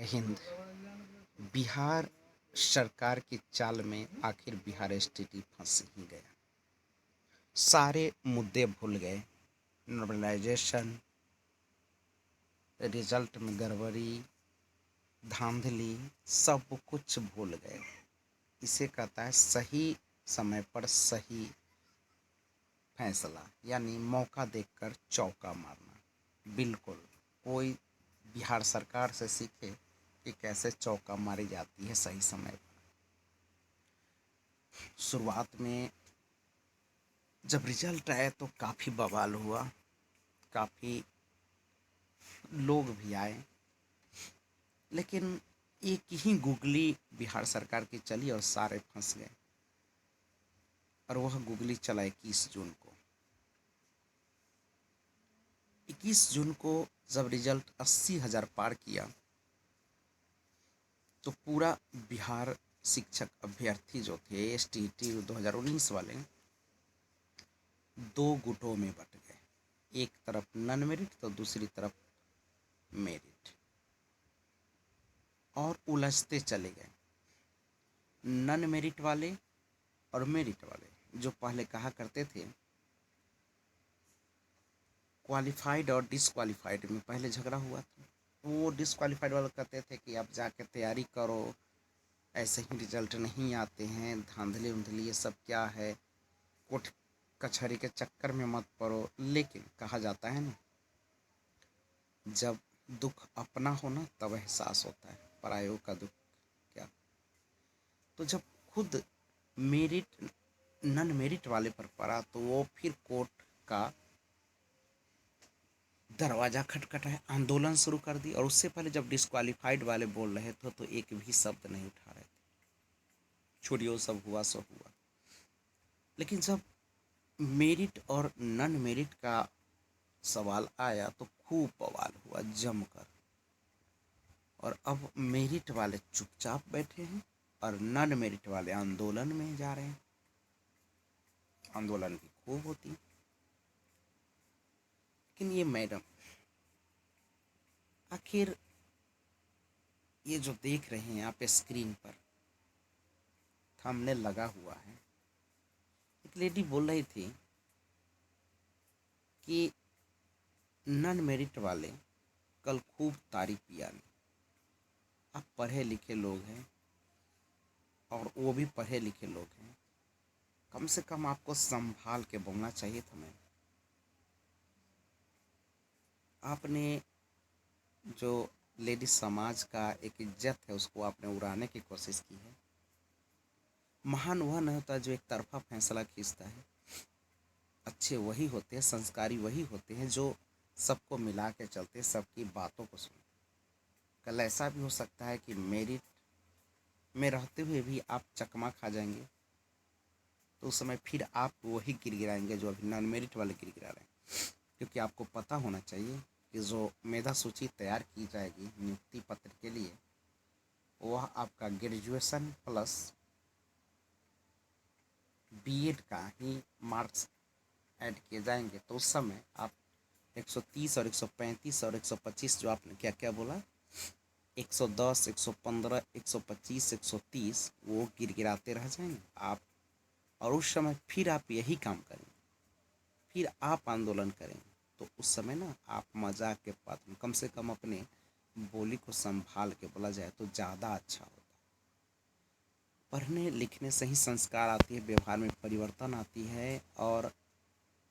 हिंद। बिहार सरकार की चाल में आखिर बिहार स्थिति फंस ही गया। सारे मुद्दे भूल गए। नॉर्मलाइजेशन, रिजल्ट में गड़बड़ी, धांधली, सब कुछ भूल गए। इसे कहता है सही समय पर सही फैसला, यानी मौका देखकर चौका मारना। बिल्कुल कोई बिहार सरकार से सीखे कि कैसे चौका मारी जाती है सही समय पर। शुरुआत में जब रिजल्ट आया तो काफ़ी बवाल हुआ, काफ़ी लोग भी आए, लेकिन एक ही गूगली बिहार सरकार की चली और सारे फंस गए। और वह गूगली चला 21 जून को। 21 जून को जब रिजल्ट 80,000 पार किया तो पूरा बिहार शिक्षक अभ्यर्थी जो थे STET 2019 वाले, दो गुटों में बट गए। एक तरफ नॉन मेरिट तो दूसरी तरफ मेरिट, और उलझते चले गए। नॉन मेरिट वाले और मेरिट वाले जो पहले कहा करते थे क्वालिफाइड और डिसक्वालिफाइड में पहले झगड़ा हुआ था, तो वो डिसक्वालिफाइड वाले कहते थे कि आप जाके तैयारी करो, ऐसे ही रिजल्ट नहीं आते हैं, धांधली उंधली ये सब क्या है, कोर्ट कचहरी के चक्कर में मत पड़ो। लेकिन कहा जाता है ना, जब दुख अपना हो ना तब एहसास होता है, परायों का दुख क्या। तो जब खुद मेरिट नॉन मेरिट वाले पर पड़ा तो वो फिर कोर्ट का दरवाज़ा खटखटाया, आंदोलन शुरू कर दी। और उससे पहले जब डिस्क्वालीफाइड वाले बोल रहे थे तो एक भी शब्द नहीं उठा रहे थे, छोड़ियो सब हुआ सो हुआ। लेकिन जब मेरिट और नॉन मेरिट का सवाल आया तो खूब बवाल हुआ जमकर। और अब मेरिट वाले चुपचाप बैठे हैं और नॉन मेरिट वाले आंदोलन में जा रहे हैं। आंदोलन भी खूब होती है। लेकिन ये मैडम, आखिर ये जो देख रहे हैं आप स्क्रीन पर, थंबनेल लगा हुआ है। एक लेडी बोल रही थी कि नॉन मेरिट वाले कल खूब तारीफ किया। आप पढ़े लिखे लोग हैं और वो भी पढ़े लिखे लोग हैं, कम से कम आपको संभाल के बोलना चाहिए था। मैम, आपने जो लेडी समाज का एक इज्जत है उसको आपने उड़ाने की कोशिश की है। महान वह नहीं होता जो एक तरफा फैसला खींचता है। अच्छे वही होते हैं, संस्कारी वही होते हैं जो सबको मिला के चलते, सबकी बातों को सुनते। कल ऐसा भी हो सकता है कि मेरिट में रहते हुए भी आप चकमा खा जाएंगे, तो उस समय फिर आप वही गिड़गिड़ाएंगे जो अभी नॉन मेरिट वाले गिड़गिड़ा रहे हैं। क्योंकि आपको पता होना चाहिए कि जो मेधा सूची तैयार की जाएगी नियुक्ति पत्र के लिए, वह आपका ग्रेजुएशन प्लस बीएड का ही मार्क्स ऐड किए जाएंगे। तो उस समय आप 130 और 135 और 125, जो आपने क्या क्या बोला, 110, 115, 125, 130, वो गिरगिराते रह जाएंगे आप। और उस समय फिर आप यही काम करेंगे, फिर आप आंदोलन करेंगे। तो उस समय ना आप मजाक के पात्र, कम से कम अपने बोली को संभाल के बोला जाए तो ज़्यादा अच्छा होता है। पढ़ने लिखने से ही संस्कार आती है, व्यवहार में परिवर्तन आती है। और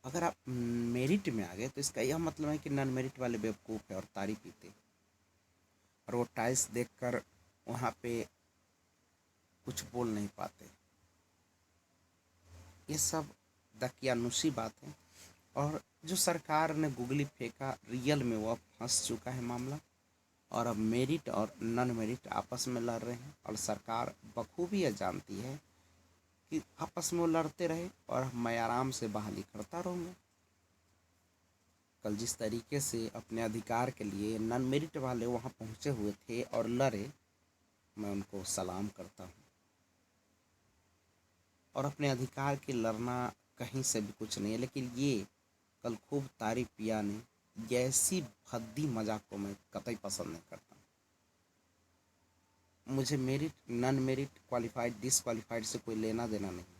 अगर आप मेरिट में आ गए तो इसका यह मतलब है कि नॉन मेरिट वाले बेवकूफ़ है और तारी पीते, और वो टाइल्स देखकर वहाँ पे कुछ बोल नहीं पाते। ये सब दकियानुसी बात है। और जो सरकार ने गूगली फेंका, रियल में वो अब फंस चुका है मामला। और अब मेरिट और नॉन मेरिट आपस में लड़ रहे हैं, और सरकार बखूबी यह जानती है कि आपस में वो लड़ते रहे और मैं आराम से बहाली करता रहूँगा। कल जिस तरीके से अपने अधिकार के लिए नॉन मेरिट वाले वहाँ पहुँचे हुए थे और लड़े, मैं उनको सलाम करता हूँ। और अपने अधिकार के लड़ना कहीं से भी कुछ नहीं है। लेकिन ये कल खूब तारीफ पिया ने, ऐसी भद्दी मजाक को मैं कतई पसंद नहीं करता। मुझे merit, non merit, qualified, disqualified से कोई लेना देना नहीं।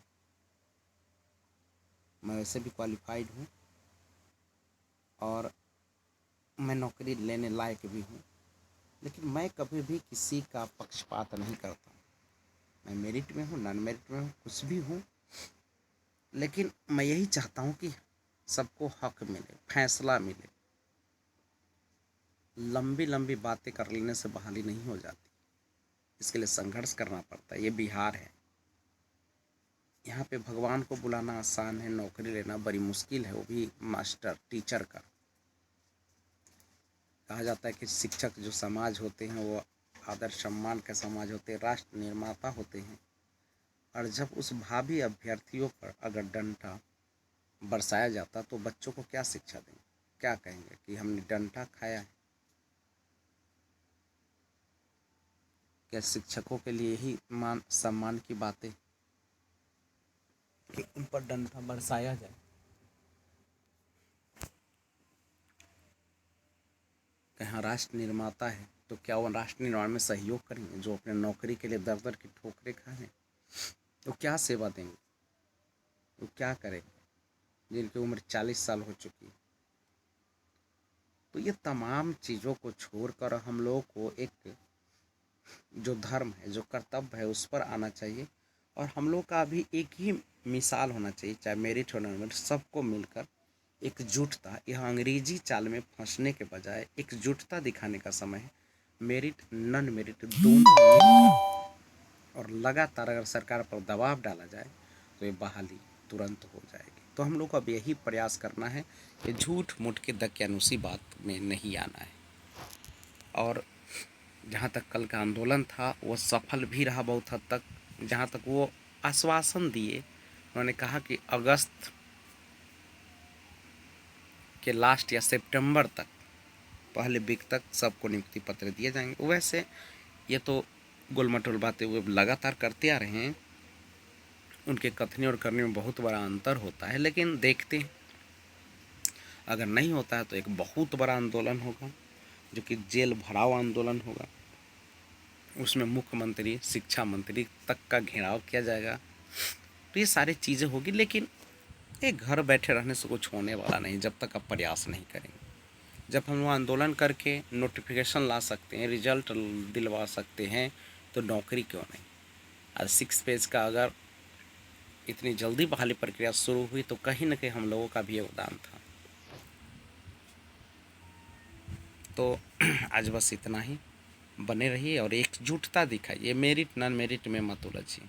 मैं वैसे भी क्वालिफाइड हूँ और मैं नौकरी लेने लायक भी हूँ, लेकिन मैं कभी भी किसी का पक्षपात नहीं करता। मैं मेरिट में हूँ, नॉन मेरिट में हूँ, कुछ भी हूँ, लेकिन मैं यही चाहता हूँ कि सबको हक मिले, फैसला मिले। लंबी लंबी बातें कर लेने से बहाली नहीं हो जाती, इसके लिए संघर्ष करना पड़ता है। ये बिहार है, यहाँ पे भगवान को बुलाना आसान है, नौकरी लेना बड़ी मुश्किल है, वो भी मास्टर टीचर का। कहा जाता है कि शिक्षक जो समाज होते हैं वो आदर सम्मान के समाज होते हैं, राष्ट्र निर्माता होते हैं। और जब उस भावी अभ्यर्थियों पर अगर डंडा बरसाया जाता तो बच्चों को क्या शिक्षा देंगे, क्या कहेंगे कि हमने डंडा खाया है? क्या शिक्षकों के लिए ही मान सम्मान की बातें कि उन पर डंडा बरसाया जाए? कहाँ राष्ट्र निर्माता है तो क्या वो राष्ट्र निर्माण में सहयोग करेंगे? जो अपने नौकरी के लिए दर दर की ठोकरें खाए हैं तो क्या सेवा देंगे, वो क्या करेंगे जिनकी उम्र 40 साल हो चुकी है? तो ये तमाम चीज़ों को छोड़कर हम लोगों को एक जो धर्म है, जो कर्तव्य है, उस पर आना चाहिए। और हम लोग का अभी एक ही मिसाल होना चाहिए, चाहे मेरिट हो नॉन मेरिट, सबको मिलकर एकजुटता, यह अंग्रेजी चाल में फंसने के बजाय एकजुटता दिखाने का समय है। मेरिट नॉन मेरिट दोनों मिलकर और लगातार अगर सरकार पर दबाव डाला जाए तो ये बहाली तुरंत हो जाएगी। तो हम लोग को अब यही प्रयास करना है कि झूठ मूठ के दकियानुसी बात में नहीं आना है। और जहाँ तक कल का आंदोलन था वो सफल भी रहा बहुत हद तक। जहाँ तक वो आश्वासन दिए, उन्होंने कहा कि अगस्त के लास्ट या सितंबर तक, पहले वीक तक सबको नियुक्ति पत्र दिए जाएंगे। वैसे ये तो गोलमटोल बातें वो लगातार करते आ रहे हैं, उनके कथनी और करने में बहुत बड़ा अंतर होता है। लेकिन देखते हैं, अगर नहीं होता है तो एक बहुत बड़ा आंदोलन होगा, जो कि जेल भराव आंदोलन होगा। उसमें मुख्यमंत्री, शिक्षा मंत्री तक का घेराव किया जाएगा। तो ये सारी चीज़ें होगी, लेकिन ये घर बैठे रहने से कुछ होने वाला नहीं जब तक आप प्रयास नहीं करेंगे। जब हम वो आंदोलन करके नोटिफिकेशन ला सकते हैं, रिजल्ट दिलवा सकते हैं, तो नौकरी क्यों नहीं? आज 6 पेज का अगर इतनी जल्दी बहाली प्रक्रिया शुरू हुई तो कहीं ना कहीं हम लोगों का भी योगदान था। तो आज बस इतना ही। बने रहिए और एकजुटता दिखाइए, मेरिट नॉन मेरिट में मत उलझिए।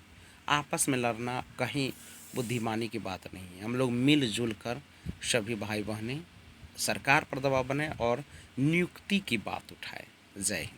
आपस में लड़ना कहीं बुद्धिमानी की बात नहीं है। हम लोग मिलजुल कर सभी भाई बहनें सरकार पर दबाव बने और नियुक्ति की बात उठाए। जय हिंद।